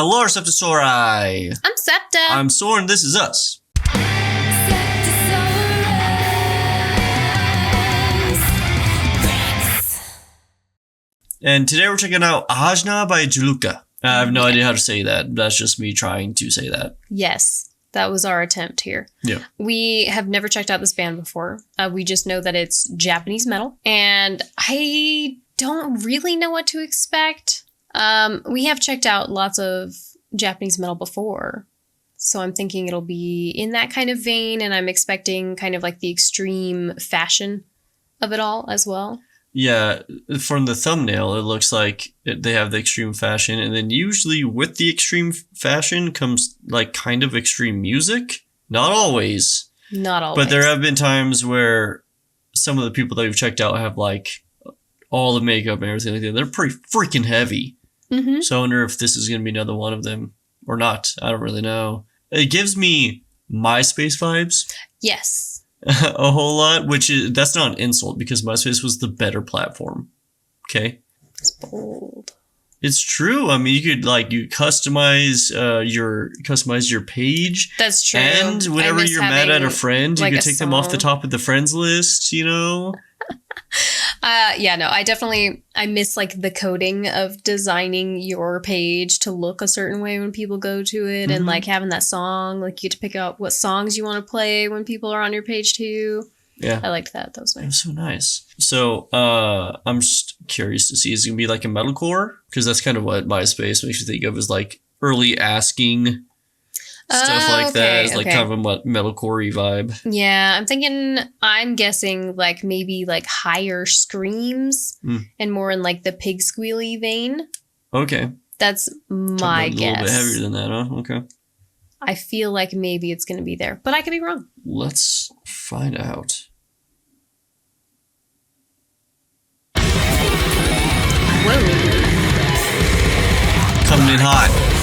Hello, SeptaSOAREous. I'm Septa. I'm SOARE, and this is us. And today we're checking out Ajna by JILUKA. I have no idea how to say that. That's just me trying to say that. Yes, that was our attempt here. Yeah. We have never checked out this band before. We just know that it's Japanese metal. And I don't really know what to expect. We have checked out lots of Japanese metal before. So I'm thinking it'll be in that kind of vein. And I'm expecting kind of like the extreme fashion of it all as well. Yeah, from the thumbnail, it looks like they have the extreme fashion, and then usually with the extreme fashion comes like kind of extreme music. Not always. Not always. But there have been times where some of the people that we've checked out have like all the makeup and everything like that. They're pretty freaking heavy. Mm-hmm. So I wonder if this is going to be another one of them or not. I don't really know. It gives me MySpace vibes. Yes. A whole lot, that's not an insult because MySpace was the better platform. Okay. It's bold. It's true. I mean, you could customize your page. That's true. And whenever you're mad at a friend, you could take them off the top of the friends list, you know? I miss like the coding of designing your page to look a certain way when people go to it, and like having that song, like you get to pick out what songs you want to play when people are on your page too. Yeah. I liked that. That was nice. It was so nice. So I'm just curious to see, is it gonna be like a metalcore? Because that's kind of what MySpace makes you think of as like early asking stuff like that. It's like kind of a metalcore-y vibe. Yeah, I'm guessing like maybe like higher screams and more in like the pig squealy vein. Okay. That's my guess. A little bit heavier than that, huh? Okay. I feel like maybe it's going to be there, but I could be wrong. Let's find out. Whoa. Coming in hot.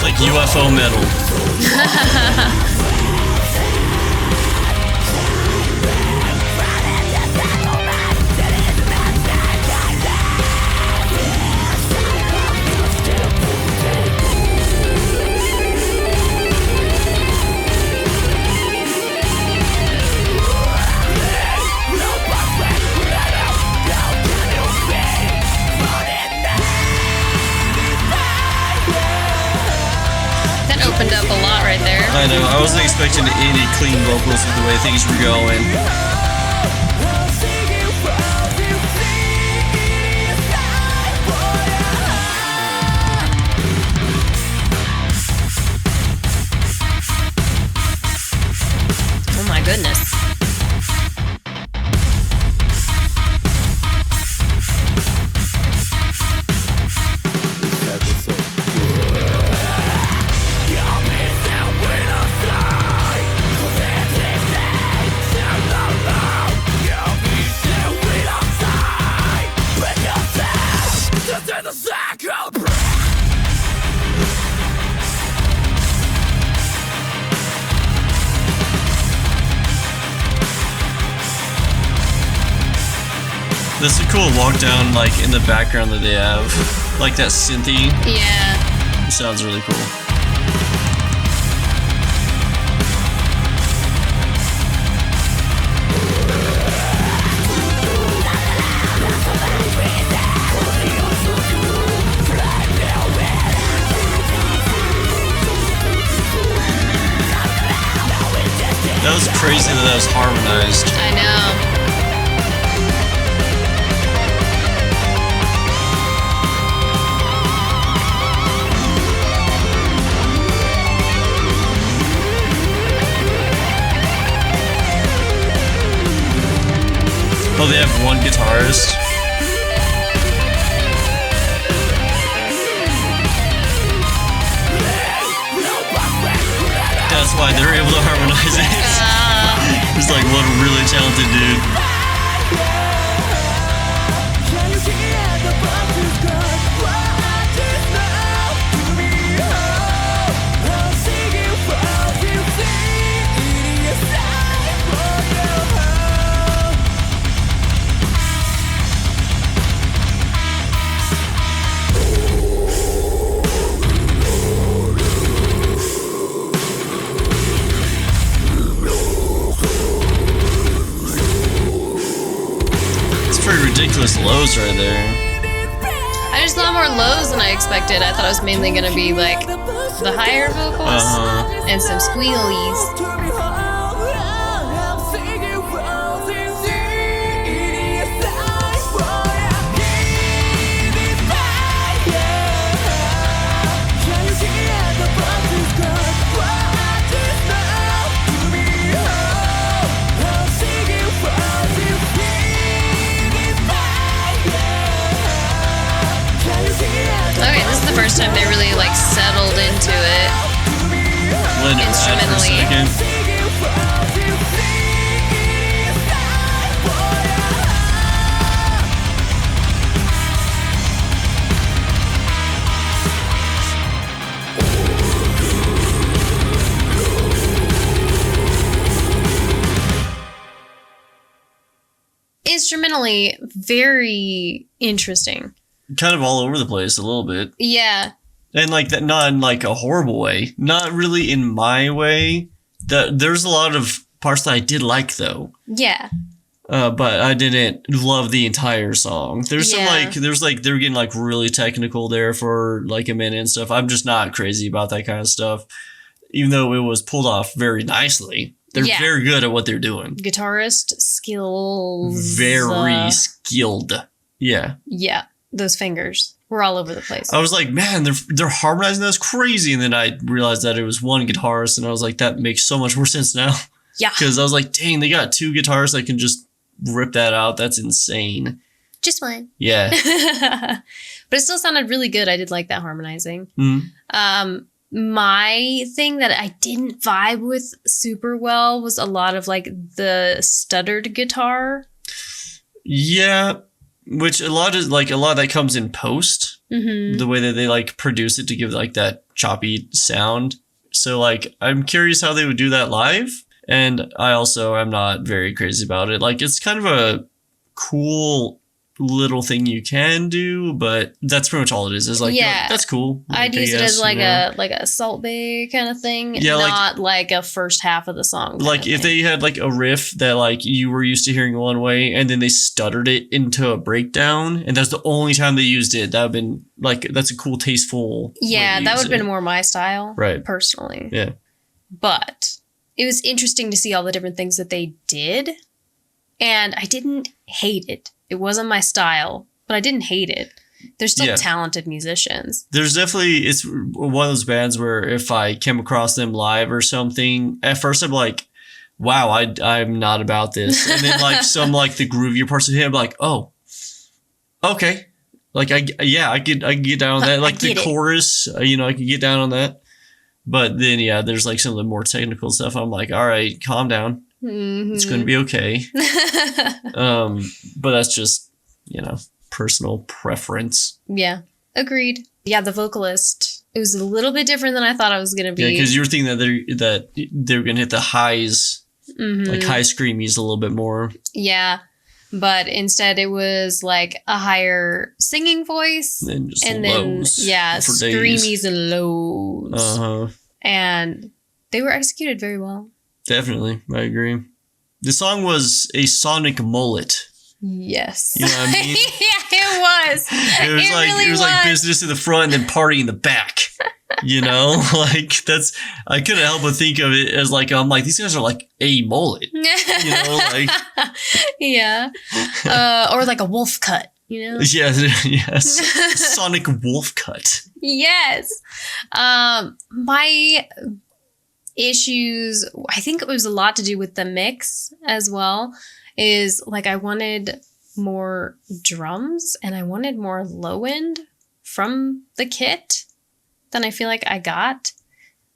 Like UFO metal. Opened up a lot right there. I know. I wasn't expecting any clean vocals with the way things were going. Oh my goodness. This is a cool walk down, like in the background that they have, like that synthy. Yeah. It sounds really cool. That was crazy that was harmonized. I know. Oh, they have one guitarist. That's why they're able to harmonize it. He's like one really talented dude. ridiculous lows right there. I just saw more lows than I expected. I thought it was mainly gonna be like the higher vocals and some squealies. Okay, this is the first time they really like settled into it instrumentally. Instrumentally, very interesting. Kind of all over the place a little bit. Yeah. And like that, not in like a horrible way. Not really in my way. There's a lot of parts that I did like though. Yeah. But I didn't love the entire song. There's some like, they were getting like really technical there for like a minute and stuff. I'm just not crazy about that kind of stuff. Even though it was pulled off very nicely. They're very good at what they're doing. Guitarist skills. Very skilled. Yeah. Yeah. Those fingers were all over the place. I was like, man, they're harmonizing. That's crazy. And then I realized that it was one guitarist, and I was like, that makes so much more sense now. Yeah. Because I was like, dang, they got two guitarists that can just rip that out. That's insane. Just one. Yeah. But it still sounded really good. I did like that harmonizing. Mm-hmm. My thing that I didn't vibe with super well was a lot of like the stuttered guitar. Yeah. Which a lot of that comes in post, the way that they like produce it to give like that choppy sound. So like, I'm curious how they would do that live. And I also am not very crazy about it. Like, it's kind of a cool little thing you can do, but that's pretty much all it is. It's like, that's cool. Like, I'd use it as like a Salt Bae kind of thing, not like a first half of the song. Like if they had like a riff that like you were used to hearing one way, and then they stuttered it into a breakdown, and that's the only time they used it, that would have been like, that's a cool, tasteful. Yeah, that would have been more my style, right? Personally, yeah. But it was interesting to see all the different things that they did, and I didn't hate it. It wasn't my style, but I didn't hate it. They're still talented musicians. There's definitely, it's one of those bands where if I came across them live or something, at first I'm like, wow, I'm not about this. And then like some like the groovier parts of him, I'm like, oh, okay. Like I could get down on that. Like the chorus, I could get down on that. But then there's like some of the more technical stuff. I'm like, all right, calm down. Mm-hmm. It's going to be okay. But that's just, personal preference. Yeah. Agreed. Yeah. The vocalist, it was a little bit different than I thought it was going to be. Yeah. Cause you were thinking that they were going to hit the highs, like high screamies a little bit more. Yeah. But instead it was like a higher singing voice. And then screamies and lows. Uh-huh. And they were executed very well. Definitely. I agree. The song was a sonic mullet. Yes. You know what I mean? Yeah, it was. It was like business in the front and then party in the back. Like I couldn't help but think of it as like, I'm like, these guys are like a mullet. Like. Yeah. Or like a wolf cut, Yes. Yes. Sonic wolf cut. Yes. My issues, I think it was a lot to do with the mix as well, is like I wanted more drums and I wanted more low end from the kit than I feel like I got.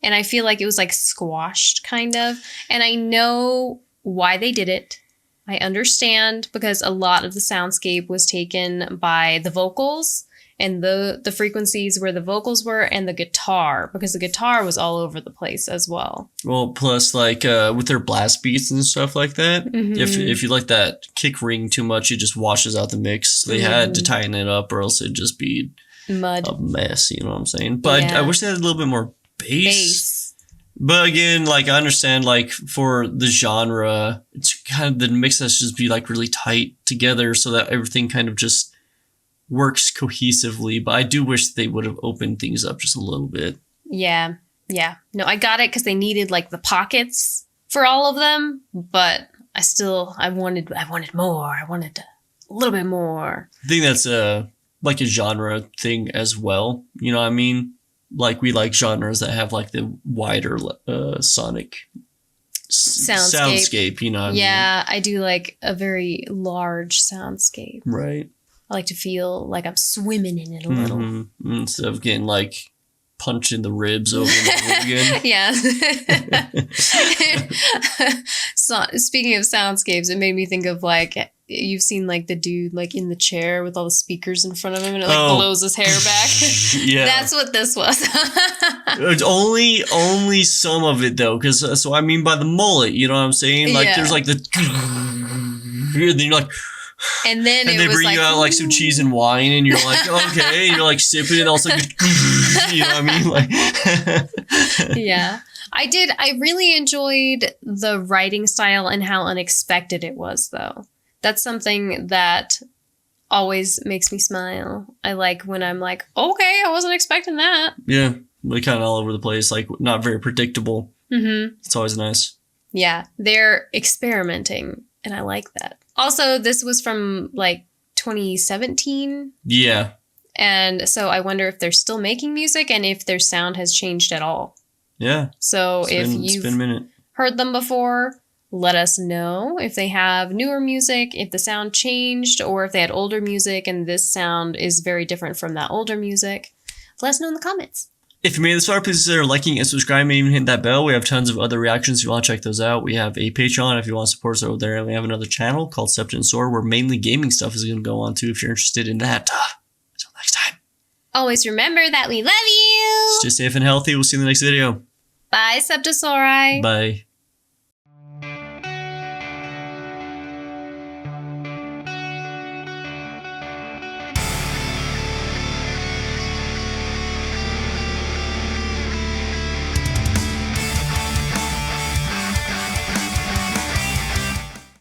And I feel like it was like squashed kind of. And I know why they did it. I understand, because a lot of the soundscape was taken by the vocals and the frequencies where the vocals were and the guitar, because the guitar was all over the place as well. Well, plus like with their blast beats and stuff like that, if you like that kick ring too much, it just washes out the mix. They had to tighten it up or else it'd just be mud, a mess, you know what I'm saying? But I wish they had a little bit more bass. But again, like, I understand, like, for the genre, it's kind of the mix has to just be, like, really tight together so that everything kind of just works cohesively. But I do wish they would have opened things up just a little bit. Yeah. Yeah. No, I got it because they needed, like, the pockets for all of them. But I wanted more. I wanted a little bit more. I think that's like a genre thing as well. You know what I mean? Like, we like genres that have, like, the wider sonic soundscape, you know what I mean? Yeah, I do like a very large soundscape. Right. I like to feel like I'm swimming in it a little. Mm-hmm. Instead of getting, like, punched in the ribs over and over again. Yeah. So, speaking of soundscapes, it made me think of, like, you've seen, like, the dude, like, in the chair with all the speakers in front of him and it, like, blows his hair back. Yeah. That's what this was. It's only some of it, though, because, so I mean by the mullet, you know what I'm saying? Like, there's, like, the... then you're like... And then they bring you out, like, some cheese and wine, and you're like, okay, and you're, like, sipping it, also, you know what I mean? Like... Yeah. I really enjoyed the writing style and how unexpected it was, though. That's something that always makes me smile. I like when I'm like, okay, I wasn't expecting that. Yeah, like kind of all over the place, like not very predictable. Mm-hmm. It's always nice. Yeah, they're experimenting, and I like that. Also, this was from like 2017. Yeah. And so I wonder if they're still making music and if their sound has changed at all. Yeah. So if you've heard them before, let us know if they have newer music, if the sound changed, or if they had older music and this sound is very different from that older music. Let us know in the comments. If you made it this far, please consider liking and subscribing and even hit that bell. We have tons of other reactions if you want to check those out. We have a Patreon if you want to support us over there. And we have another channel called SeptaSOARE where mainly gaming stuff is going to go on too if you're interested in that. Until next time. Always remember that we love you. Stay safe and healthy. We'll see you in the next video. Bye, SeptaSOAREous. Bye.